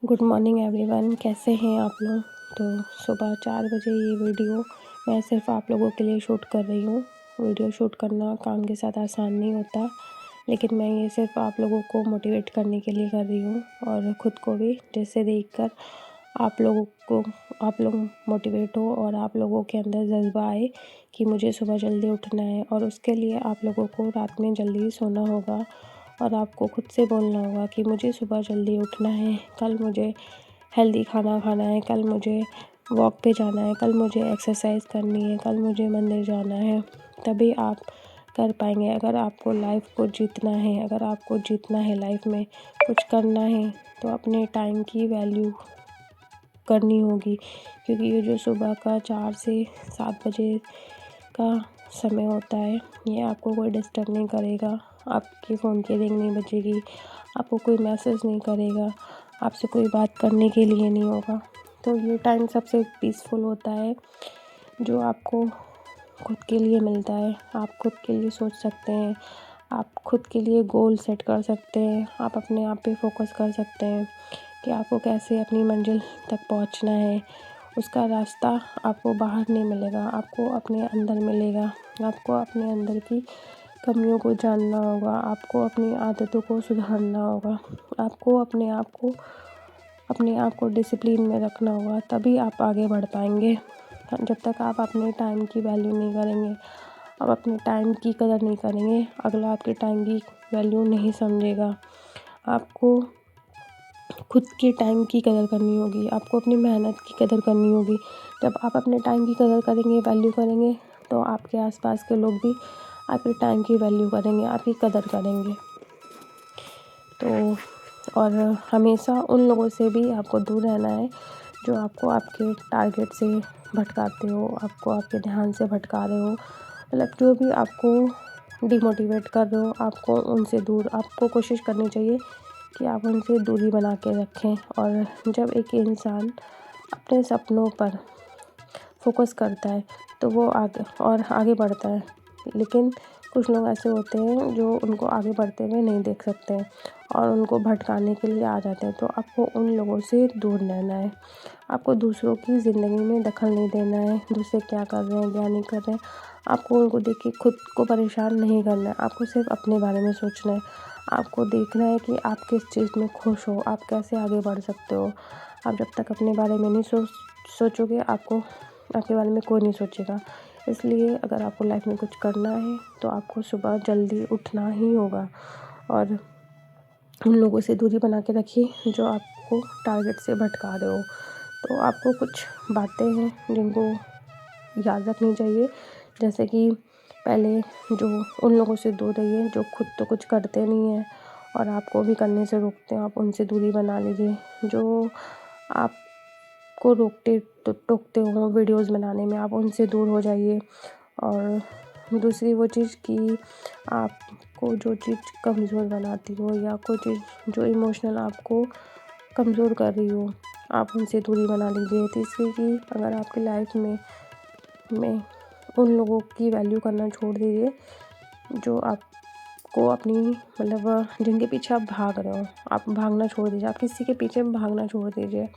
Good morning everyone, कैसे हैं आप लोग। तो सुबह 4 बजे ये वीडियो मैं सिर्फ आप लोगों के लिए शूट कर रही हूँ। वीडियो शूट करना काम के साथ आसान नहीं होता, लेकिन मैं ये सिर्फ आप लोगों को मोटिवेट करने के लिए कर रही हूँ और ख़ुद को भी, जिससे देखकर आप लोग मोटिवेट हो और आप लोगों के अंदर जज्बा आए कि मुझे सुबह जल्दी उठना है। और उसके लिए आप लोगों को रात में जल्दी सोना होगा और आपको खुद से बोलना होगा कि मुझे सुबह जल्दी उठना है, कल मुझे हेल्दी खाना खाना है, कल मुझे वॉक पे जाना है, कल मुझे एक्सरसाइज करनी है, कल मुझे मंदिर जाना है। तभी आप कर पाएंगे। अगर आपको लाइफ को जीतना है, अगर आपको जीतना है, लाइफ में कुछ करना है, तो अपने टाइम की वैल्यू करनी होगी। क्योंकि ये जो सुबह का 4 से 7 बजे का समय होता है, ये आपको कोई डिस्टर्ब नहीं करेगा, आपके फ़ोन की रिंग नहीं बजेगी, आपको कोई मैसेज नहीं करेगा, आपसे कोई बात करने के लिए नहीं होगा। तो ये टाइम सबसे पीसफुल होता है जो आपको खुद के लिए मिलता है। आप खुद के लिए सोच सकते हैं, आप खुद के लिए गोल सेट कर सकते हैं, आप अपने आप पे फोकस कर सकते हैं कि आपको कैसे अपनी मंजिल तक पहुंचना है। उसका रास्ता आपको बाहर नहीं मिलेगा, आपको अपने अंदर मिलेगा। आपको अपने अंदर की कमियों को जानना होगा, आपको अपनी आदतों को सुधारना होगा, आपको अपने आप को डिसिप्लिन में रखना होगा, तभी आप आगे बढ़ पाएंगे। जब तक आप अपने टाइम की वैल्यू नहीं करेंगे, आप अपने टाइम की कदर नहीं करेंगे, अगला आपके टाइम की वैल्यू नहीं समझेगा। आपको खुद के टाइम की कदर करनी होगी, आपको अपनी मेहनत की कदर करनी होगी। जब आप अपने टाइम की कदर करेंगे, वैल्यू करेंगे, तो आपके आसपास के लोग भी आपके टाइम की वैल्यू करेंगे, आपकी कदर करेंगे। तो और हमेशा उन लोगों से भी आपको दूर रहना है जो आपको आपके टारगेट से भटकाते हो, आपको आपके ध्यान से भटका रहे हो। मतलब जो भी आपको डिमोटिवेट कर रहे हो, आपको उनसे दूर, आपको कोशिश करनी चाहिए कि आप उनसे दूरी बना के रखें। और जब एक इंसान अपने सपनों पर फोकस करता है तो वो आगे बढ़ता है। लेकिन कुछ लोग ऐसे होते हैं जो उनको आगे बढ़ते हुए नहीं देख सकते हैं और उनको भटकाने के लिए आ जाते हैं। तो आपको उन लोगों से दूर रहना है, आपको दूसरों की ज़िंदगी में दखल नहीं देना है, दूसरे क्या कर रहे हैं क्या नहीं कर रहे हैं, आपको उनको देख के खुद को परेशान नहीं करना है। आपको सिर्फ अपने बारे में सोचना है, आपको देखना है कि आप किस चीज़ में खुश हो, आप कैसे आगे बढ़ सकते हो। आप जब तक अपने बारे में नहीं सोचोगे, आपके बारे में कोई नहीं सोचेगा। इसलिए अगर आपको लाइफ में कुछ करना है तो आपको सुबह जल्दी उठना ही होगा और उन लोगों से दूरी बना के रखिए जो आपको टारगेट से भटका रहे हो। तो आपको कुछ बातें हैं जिनको याद रखनी चाहिए, जैसे कि पहले जो उन लोगों से दूर रहिए जो खुद तो कुछ करते नहीं हैं और आपको भी करने से रोकते हैं, आप उनसे दूरी बना लीजिए। जो आपको टोकते हो वीडियोज़ बनाने में, आप उनसे दूर हो जाइए। और दूसरी वो चीज़ कि आपको जो चीज़ कमज़ोर बनाती हो या कोई चीज़ जो इमोशनल आपको कमज़ोर कर रही हो, आप उनसे दूरी बना लीजिए। तीसरी कि अगर आपकी लाइफ में उन लोगों की वैल्यू करना छोड़ दीजिए जो आपको अपनी मतलब जिनके पीछे आप भाग रहे हो, आप भागना छोड़ दीजिए, आप किसी के पीछे भागना छोड़ दीजिए।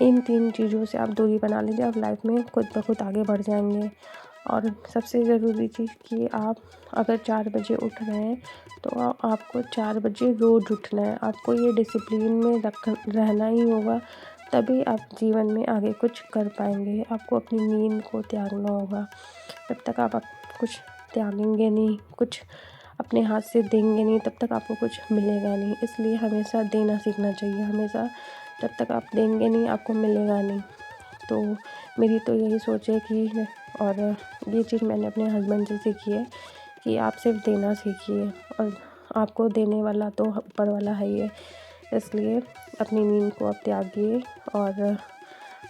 इन 3 चीज़ों से आप दूरी बना लीजिए, आप लाइफ में खुद ब खुद आगे बढ़ जाएंगे। और सबसे ज़रूरी चीज़ कि आप अगर 4 बजे उठ रहे हैं तो आपको 4 बजे रोज़ उठना है। आपको ये डिसिप्लिन में रहना ही होगा, तभी आप जीवन में आगे कुछ कर पाएंगे। आपको अपनी नींद को त्यागना होगा। जब तक आप कुछ त्यागेंगे नहीं, कुछ अपने हाथ से देंगे नहीं, तब तक आपको कुछ मिलेगा नहीं। इसलिए हमेशा देना सीखना चाहिए। हमेशा जब तक आप देंगे नहीं, आपको मिलेगा नहीं। तो मेरी तो यही सोच है कि और ये चीज़ मैंने अपने हस्बैंड से सीखी है कि आप सिर्फ देना सीखिए और आपको देने वाला तो ऊपर वाला है ही है। इसलिए अपनी नींद को आप त्यागिए और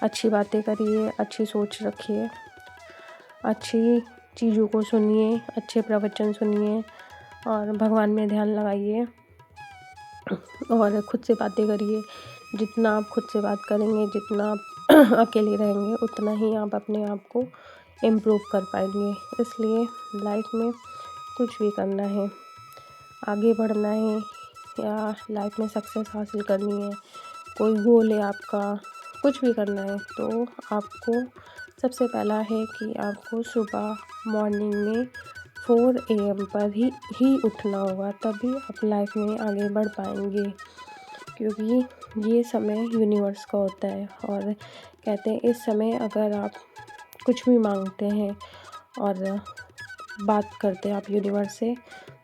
अच्छी बातें करिए, अच्छी सोच रखिए, अच्छी चीज़ों को सुनिए, अच्छे प्रवचन सुनिए और भगवान में ध्यान लगाइए और खुद से बातें करिए। जितना आप खुद से बात करेंगे, जितना आप अकेले रहेंगे, उतना ही आप अपने आप को इम्प्रूव कर पाएंगे। इसलिए लाइफ में कुछ भी करना है, आगे बढ़ना है या लाइफ में सक्सेस हासिल करनी है, कोई गोल है आपका, कुछ भी करना है तो आपको सबसे पहला है कि आपको सुबह मॉर्निंग में 4 AM पर ही उठना होगा, तभी आप लाइफ में आगे बढ़ पाएंगे। क्योंकि ये समय यूनिवर्स का होता है और कहते हैं इस समय अगर आप कुछ भी मांगते हैं और बात करते हैं आप यूनिवर्स से,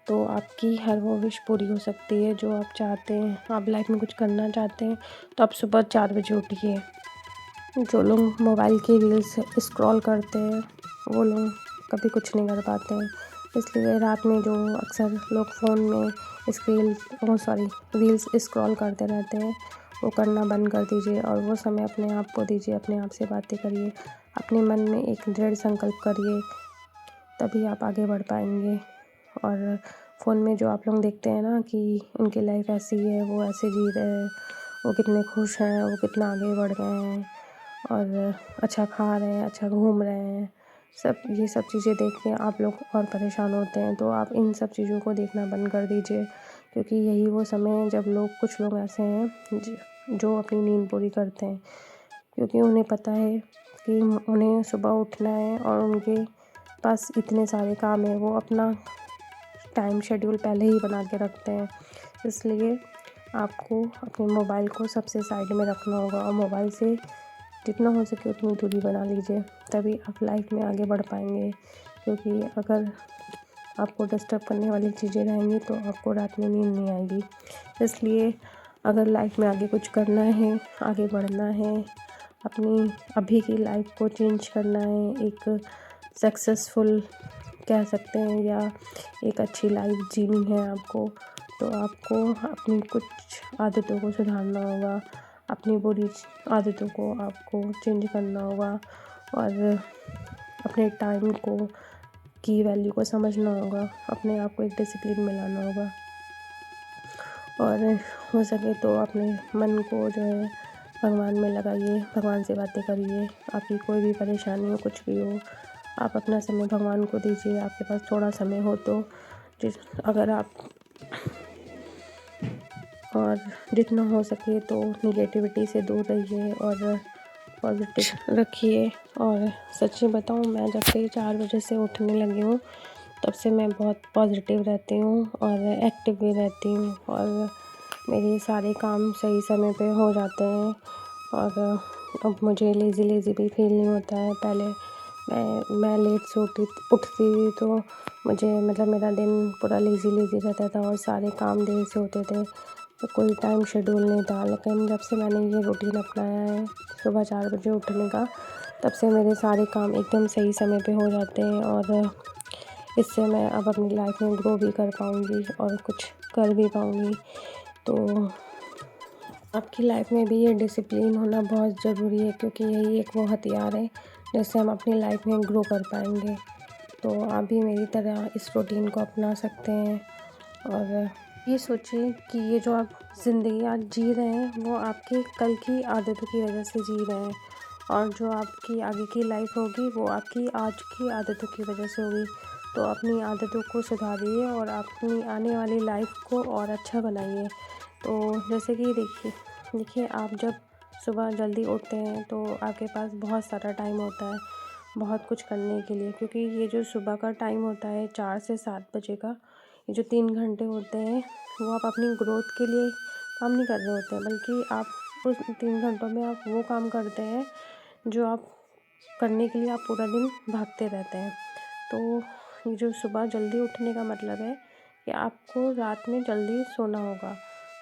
तो आपकी हर वो विश पूरी हो सकती है जो आप चाहते हैं। आप लाइफ में कुछ करना चाहते हैं तो आप सुबह 4 बजे उठिए। जो लोग मोबाइल की रील्स स्क्रॉल करते हैं वो लोग कभी कुछ नहीं कर पाते हैं, इसलिए रात में जो अक्सर लोग फ़ोन में रील्स स्क्रॉल करते रहते हैं वो करना बंद कर दीजिए और वो समय अपने आप को दीजिए, अपने आप से बातें करिए, अपने मन में एक दृढ़ संकल्प करिए, तभी आप आगे बढ़ पाएंगे। और फ़ोन में जो आप लोग देखते हैं ना कि उनकी लाइफ ऐसी है, वो ऐसे जी रहे हैं, वो कितने खुश हैं, वो कितना आगे बढ़ गए हैं और अच्छा खा रहे हैं, अच्छा घूम रहे हैं, ये सब चीज़ें देख के आप लोग और परेशान होते हैं। तो आप इन सब चीज़ों को देखना बंद कर दीजिए, क्योंकि यही वो समय है जब कुछ लोग ऐसे हैं जो अपनी नींद पूरी करते हैं, क्योंकि उन्हें पता है कि उन्हें सुबह उठना है और उनके पास इतने सारे काम हैं, वो अपना टाइम शेड्यूल पहले ही बना के रखते हैं। इसलिए आपको अपने मोबाइल को सबसे साइड में रखना होगा और मोबाइल से जितना हो सके उतनी दूरी बना लीजिए, तभी आप लाइफ में आगे बढ़ पाएंगे। क्योंकि अगर आपको डिस्टर्ब करने वाली चीज़ें रहेंगी तो आपको रात में नींद नहीं आएगी। इसलिए अगर लाइफ में आगे कुछ करना है, आगे बढ़ना है, अपनी अभी की लाइफ को चेंज करना है, एक सक्सेसफुल कह सकते हैं या एक अच्छी लाइफ जीनी है आपको, तो आपको अपनी कुछ आदतों को सुधारना होगा, अपनी बुरी आदतों को आपको चेंज करना होगा और अपने टाइम की वैल्यू को समझना होगा, अपने आप को एक डिसिप्लिन में लाना होगा और हो सके तो अपने मन को जो है भगवान में लगाइए, भगवान से बातें करिए। आपकी कोई भी परेशानी हो, कुछ भी हो, आप अपना समय भगवान को दीजिए। आपके पास थोड़ा समय हो तो अगर आप और जितना हो सके तो निगेटिविटी से दूर रहिए और पॉजिटिव रखिए। और सच्ची बताऊँ, मैं जब से 4 बजे से उठने लगी हूँ तब से मैं बहुत पॉजिटिव रहती हूँ और एक्टिव भी रहती हूँ और मेरे सारे काम सही समय पे हो जाते हैं और अब मुझे लेज़ी भी फील नहीं होता है। पहले मैं लेट से उठती थी तो मुझे मतलब मेरा दिन पूरा लेज़ी रहता था और सारे काम देर से होते थे, तो कोई टाइम शेड्यूल नहीं था। लेकिन जब से मैंने ये रूटीन अपनाया है सुबह 4 बजे उठने का, तब से मेरे सारे काम एकदम सही समय पे हो जाते हैं और इससे मैं अब अपनी लाइफ में ग्रो भी कर पाऊँगी और कुछ कर भी पाऊँगी। तो आपकी लाइफ में भी ये डिसिप्लिन होना बहुत ज़रूरी है, क्योंकि यही एक वो हथियार है जिससे हम अपनी लाइफ में ग्रो कर पाएंगे। तो आप भी मेरी तरह इस रूटीन को अपना सकते हैं और ये सोचिए कि ये जो आप ज़िंदगी आज जी रहे हैं वो आपके कल की आदतों की वजह से जी रहे हैं और जो आपकी आगे की लाइफ होगी वो आपकी आज की आदतों की वजह से होगी। तो अपनी आदतों को सुधारिए और अपनी आने वाली लाइफ को और अच्छा बनाइए। तो जैसे कि देखिए आप जब सुबह जल्दी उठते हैं तो आपके पास बहुत सारा टाइम होता है बहुत कुछ करने के लिए, क्योंकि ये जो सुबह का टाइम होता है 4 से 7 बजे का, ये जो 3 घंटे होते हैं वो आप अपनी ग्रोथ के लिए काम नहीं कर रहे होते हैं, बल्कि आप उस 3 घंटों में आप वो काम करते हैं जो आप करने के लिए आप पूरा दिन भागते रहते हैं। तो ये जो सुबह जल्दी उठने का मतलब है कि आपको रात में जल्दी सोना होगा।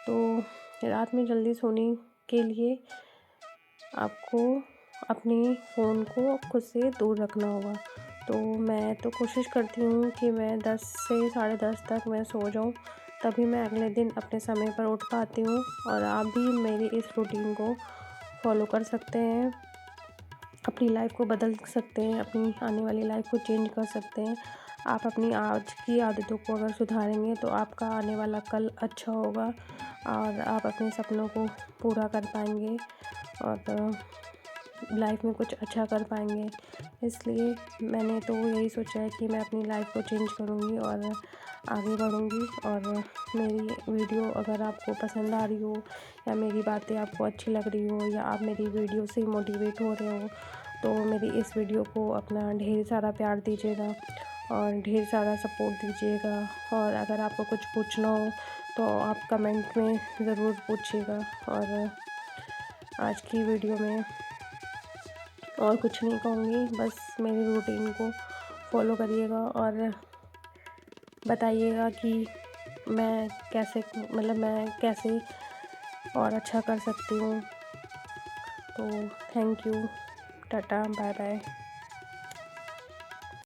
तो रात में जल्दी सोने के लिए आपको अपने फ़ोन को खुद से दूर रखना होगा। तो मैं तो कोशिश करती हूँ कि मैं 10 से साढ़े 10 तक मैं सो जाऊँ, तभी मैं अगले दिन अपने समय पर उठ पाती हूँ और आप भी मेरी इस रूटीन को फॉलो कर सकते हैं, अपनी लाइफ को बदल सकते हैं, अपनी आने वाली लाइफ को चेंज कर सकते हैं। आप अपनी आज की आदतों को अगर सुधारेंगे तो आपका आने वाला कल अच्छा होगा और आप अपने सपनों को पूरा कर पाएंगे और लाइफ में कुछ अच्छा कर पाएंगे। इसलिए मैंने तो यही सोचा है कि मैं अपनी लाइफ को चेंज करूँगी और आगे बढ़ूँगी। और मेरी वीडियो अगर आपको पसंद आ रही हो या मेरी बातें आपको अच्छी लग रही हो या आप मेरी वीडियो से मोटिवेट हो रहे हो, तो मेरी इस वीडियो को अपना ढेर सारा प्यार दीजिएगा और ढेर सारा सपोर्ट दीजिएगा। और अगर आपको कुछ पूछना हो तो आप कमेंट में ज़रूर पूछिएगा। और आज की वीडियो में और कुछ नहीं कहूँगी, बस मेरी रूटीन को फॉलो करिएगा और बताइएगा कि मैं कैसे और अच्छा कर सकती हूँ। तो thank you, tata, bye bye.